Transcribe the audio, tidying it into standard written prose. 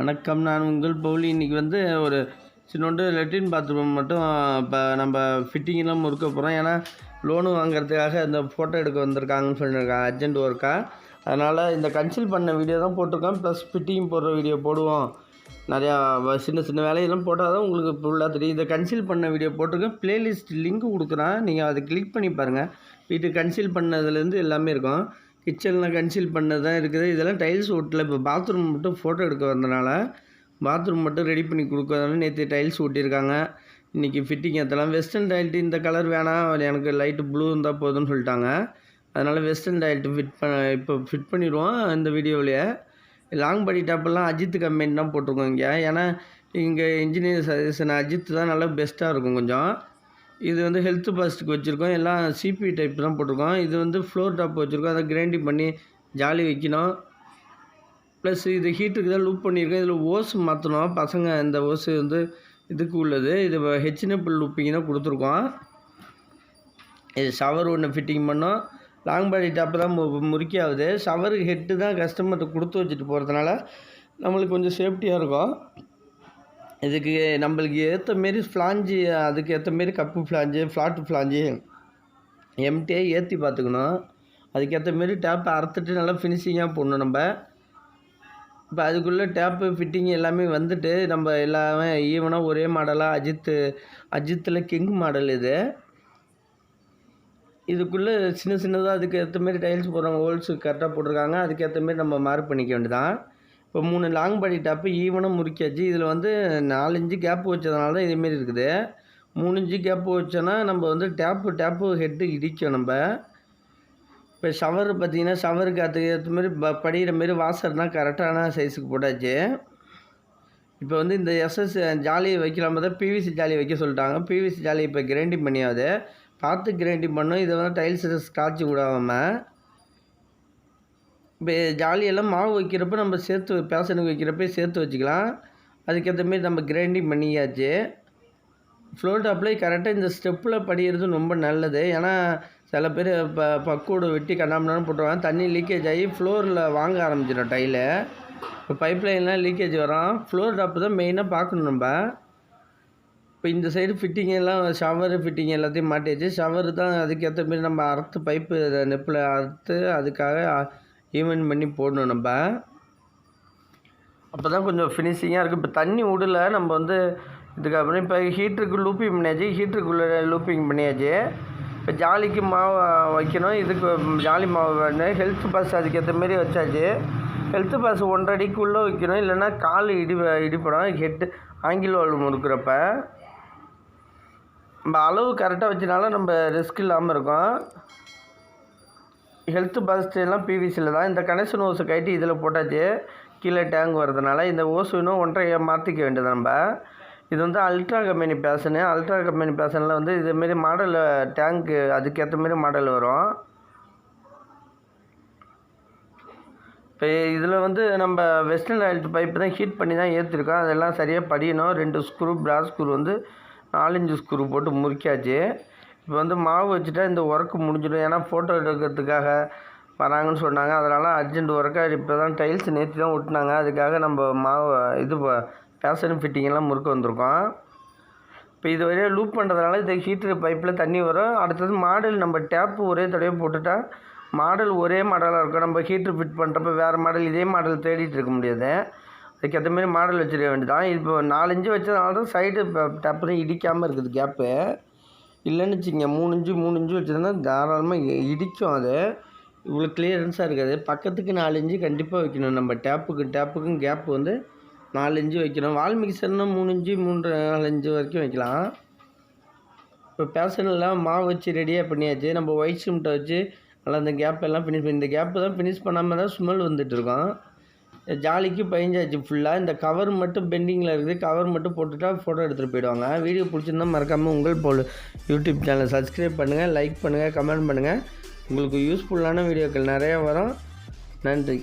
வணக்கம். நான் உங்கள் பவுலி. இன்றைக்கி ஒரு சின்னோண்டு லெட்ரின் பாத்ரூம் மட்டும் இப்போ நம்ம ஃபிட்டிங்கெலாம் முறுக்க போகிறோம். ஏன்னா லோனு வாங்குறதுக்காக இந்த ஃபோட்டோ எடுக்க வந்திருக்காங்கன்னு சொல்லியிருக்காங்க, அர்ஜென்ட் ஒர்க்காக. அதனால் இந்த கன்சல்ட் பண்ண வீடியோ தான் போட்டிருக்கோம், ப்ளஸ் ஃபிட்டிங் போடுற வீடியோ போடுவோம். நிறையா சின்ன சின்ன வேலையெல்லாம் போட்டால் தான் உங்களுக்கு ஃபுல்லாக தெரியும். இதை கன்சல்ட் பண்ண வீடியோ போட்டிருக்கேன், ப்ளேலிஸ்ட் லிங்க் கொடுக்குறேன், நீங்கள் அதை கிளிக் பண்ணி பாருங்கள். வீட்டுக்கு கன்சல்ட் பண்ணதுலேருந்து எல்லாமே இருக்கும். கிச்சனில் கன்சீல் பண்ணது தான் இருக்குது. இதெல்லாம் டைல்ஸ் ஒட்டல. இப்போ பாத்ரூம் மட்டும் ஃபோட்டோ எடுக்க வந்தனால பாத்ரூம் மட்டும் ரெடி பண்ணி கொடுக்கறதுனால நேற்று டைல்ஸ் ஒட்டியிருக்காங்க. இன்றைக்கி ஃபிட்டிங் ஏற்றலாம். வெஸ்டர்ன் டைல்ட்டு இந்த கலர் வேணாம், எனக்கு லைட்டு ப்ளூ இருந்தால் போதும்னு சொல்லிட்டாங்க. அதனால் வெஸ்டர்ன் டைல்ட்டு இப்போ ஃபிட் பண்ணிடுவோம். இந்த வீடியோவிலேயே லாங் பாடி டாப்பெல்லாம் அஜித் கம்பெனி தான் போட்டிருக்கோம் இங்கே. ஏன்னா இங்கே இன்ஜினியர் சஜஷன் அஜித் தான் நல்லா பெஸ்ட்டாக இருக்கும் கொஞ்சம். இது ஹெல்த் பாஸ்ட்டுக்கு வச்சுருக்கோம், எல்லாம் சிபி டைப் தான் போட்டிருக்கோம். இது ஃப்ளோர் டாப் வச்சுருக்கோம், அதை கிரைண்டிங் பண்ணி ஜாலி வைக்கணும். ப்ளஸ் இது ஹீட்டுக்கு தான் லூப் பண்ணியிருக்கோம். இதில் ஓஸ் மாற்றணும் பசங்க. இந்த ஓஸு இதுக்கு உள்ளது. இது ஹெச்என்எஃப் லூப்பிங் தான் கொடுத்துருக்கோம். இது ஷவர் ஒன்று ஃபிட்டிங் பண்ணோம். லாங் பாடி டாப்பு தான் முறுக்கி ஆகுது. ஷவருக்கு ஹெட்டு தான் கஸ்டமர்கிட்ட கொடுத்து வச்சுட்டு போகிறதுனால நம்மளுக்கு கொஞ்சம் சேஃப்டியாக இருக்கும். இதுக்கு நம்மளுக்கு ஏற்ற மாரி ஃப்ளாஞ்சு, அதுக்கு ஏற்ற மாரி கப்பு ஃப்ளாஞ்சு, ஃப்ளாட்டு ஃப்ளாஞ்சு எம்டியை ஏற்றி பார்த்துக்கணும். அதுக்கேற்ற மாரி டேப்பை அறுத்துட்டு நல்லா ஃபினிஷிங்காக போடணும். நம்ம இப்போ அதுக்குள்ளே டேப்பு ஃபிட்டிங் எல்லாமே நம்ம எல்லாமே ஈவனாக ஒரே மாடலாக அஜித்தில் கிங் மாடல் இது. இதுக்குள்ளே சின்ன சின்னதாக அதுக்கு ஏற்ற மாரி டைல்ஸ் போடுறாங்க, ஹோல்ஸு கரெக்டாக போட்டிருக்காங்க. அதுக்கேற்ற மாரி நம்ம மார்க் பண்ணிக்க வேண்டியதான். இப்போ 3 லாங் பாடி டாப்பு ஈவனாக முறுக்கியாச்சு. இதில் 4 இன்ச்சு கேப்பு வச்சதுனால தான் இதேமாரி இருக்குது. 3 இன்ச்சு கேப்பு வச்சோன்னா நம்ம டேப்பு ஹெட்டு இடிக்கும். நம்ம இப்போ ஷவர் பார்த்திங்கன்னா ஷவருக்கு அதுக்கு ஏற்ற மாரி படிக்கிற மாரி வாசர்னால் கரெக்டான சைஸுக்கு போட்டாச்சு. இப்போ இந்த எஸ்எஸ் ஜாலியை வைக்கலாமா தான் பிவிசி ஜாலி வைக்க சொல்லிட்டாங்க. பிவிசி ஜாலி இப்போ கிரைண்டிங் பண்ணியாவது பார்த்து கிரைண்டிங் பண்ணோம். இதை டைல்ஸ் ஸ்காட்ச் விடாமல் இப்போ ஜாலியெல்லாம் மாவு வைக்கிறப்ப நம்ம பேஷனுக்கு வைக்கிறப்ப சேர்த்து வச்சுக்கலாம். அதுக்கேற்ற மாரி நம்ம கிரைண்டிங் பண்ணியாச்சு. ஃப்ளோர் டாப்பில் கரெக்டாக இந்த ஸ்டெப்பில் படிக்கிறது ரொம்ப நல்லது. ஏன்னா சில பேர் இப்போ பக்கோடு வெட்டி கண்ணாமண்ணு போட்டுருவாங்க, தண்ணி லீக்கேஜ் ஆகி ஃப்ளோரில் வாங்க ஆரம்பிச்சிடும் டைலு. இப்போ பைப் லைன்லாம் லீக்கேஜ் வரும். ஃப்ளோர் டாப்பு தான் மெயினாக பார்க்கணும் நம்ம. இப்போ இந்த சைடு ஃபிட்டிங் எல்லாம் ஷவர் ஃபிட்டிங் எல்லாத்தையும் மாட்டியாச்சு. ஷவர் தான் அதுக்கேற்ற மாரி நம்ம அறுத்து பைப்பு நெப்பில் அறுத்து அதுக்காக ஈவன் பண்ணி போடணும். நம்ம அப்போ தான் கொஞ்சம் ஃபினிஷிங்காக இருக்குது. இப்போ தண்ணி விடல நம்ம இதுக்கப்புறம் இப்போ ஹீட்டருக்கு லூப்பிங் பண்ணியாச்சு. ஹீட்டருக்குள்ளே லூப்பிங் பண்ணியாச்சு. இப்போ ஜாலிக்கு மாவு வைக்கணும். இதுக்கு ஜாலி மாவு வேணும். ஹெல்த் பாஸ் அதுக்கேற்ற மாரி வச்சாச்சு. ஹெல்த் பாஸ் 1.5 அடிக்குள்ளே வைக்கணும், இல்லைன்னா கால் இடிப்படும். ஹெட்டு ஆங்கில் வால்வு முறுக்கிறப்ப நம்ம அளவு கரெக்டாக வச்சனால நம்ம ரிஸ்க் இல்லாமல் இருக்கும். ஹெல்த் பாஸ்ட் எல்லாம் பிவிசியில் தான். இந்த கனெக்ஷன் ஓஸை கட்டி இதில் போட்டாச்சு. கீழே டேங்க் வரதுனால இந்த ஓஸ் இன்னும் 1.5 மாற்றிக்க வேண்டியது நம்ம. இது ultra company fashion. Ultra company பேஷனில் இதுமாரி மாடல் டேங்க்கு அதுக்கேற்ற மாரி மாடல் வரும். இப்போ இதில் நம்ம வெஸ்டர்ன் டைல்ட் பைப்பு தான் ஹீட் பண்ணி தான் ஏற்றிருக்கோம். அதெல்லாம் சரியாக படியணும். 2 ஸ்க்ரூ பிராஸ் ஸ்க்ரூ 4 இன்ச்சு ஸ்க்ரூ போட்டு முறுக்கியாச்சு. இப்போ மாவு வச்சுட்டா இந்த ஒர்க்கு முடிஞ்சிடும். ஏன்னா ஃபோட்டோ எடுக்கிறதுக்காக வராங்கன்னு சொன்னாங்க. அதனால் அர்ஜென்ட் ஒர்க்காக இப்போ தான் டைல்ஸ் நேற்று தான் ஒட்டினாங்க. அதுக்காக நம்ம மாவு பேஷன் ஃபிட்டிங்கெல்லாம் முறுக்க வந்திருக்கோம். இப்போ இது வரையாக லூப் பண்ணுறதுனால இந்த ஹீட்டர் பைப்பில் தண்ணி வரும். அடுத்தது மாடல் நம்ம டேப்பு ஒரே தடவை போட்டுட்டா மாடல் ஒரே மாடலாக இருக்கும். நம்ம ஹீட்ரு ஃபிட் பண்ணுறப்ப வேறு மாடல் இதே மாடல் தேடிட்டு இருக்க முடியாது. அதுக்கேற்ற மாரி மாடல் வச்சுருக்க வேண்டியதான். இப்போ 4 இன்ச்சு வச்சதுனால தான் சைடு டேப்பு தான் இடிக்காமல் இருக்குது கேப்பு. இல்லைன்னு வச்சுங்க 3 இன்ச்சு வச்சுருந்தா தாராளமாக இடிக்கும். அது இவ்வளோ கிளியரன்ஸாக இருக்காது. பக்கத்துக்கு 4 இன்ச்சு கண்டிப்பாக வைக்கணும். நம்ம டேப்புக்கும் கேப்பு 4 இன்ச்சு வைக்கணும். வால் மிக்சர்னா 3 இன்ச்சு 3-4 இன்ச்சு வரைக்கும் வைக்கலாம். இப்போ பேஷன்லாம் மாவு வச்சு ரெடியாக பண்ணியாச்சு. நம்ம ஒயிட் சிமெண்ட்டை வச்சு நல்லா அந்த கேப்பெல்லாம் ஃபினிஷ் பண்ணி, இந்த கேப்பு தான் ஃபினிஷ் பண்ணாமல் தான் ஸ்மெல் வந்துட்டுருக்கோம். ஜாலிக்கு பயிஞ்சாச்சு ஃபுல்லாக. இந்த கவர் மட்டும் பெண்டிங்கில் இருக்குது. கவர் மட்டும் போட்டுட்டா ஃபோட்டோ எடுத்துகிட்டு போயிடுவாங்க. வீடியோ பிடிச்சிருந்தா மறக்காமல் உங்கள் போல் யூடியூப் சேனலை சப்ஸ்கிரைப் பண்ணுங்கள், லைக் பண்ணுங்கள், கமெண்ட் பண்ணுங்கள். உங்களுக்கு யூஸ்ஃபுல்லான வீடியோக்கள் நிறையா வரும். நன்றி.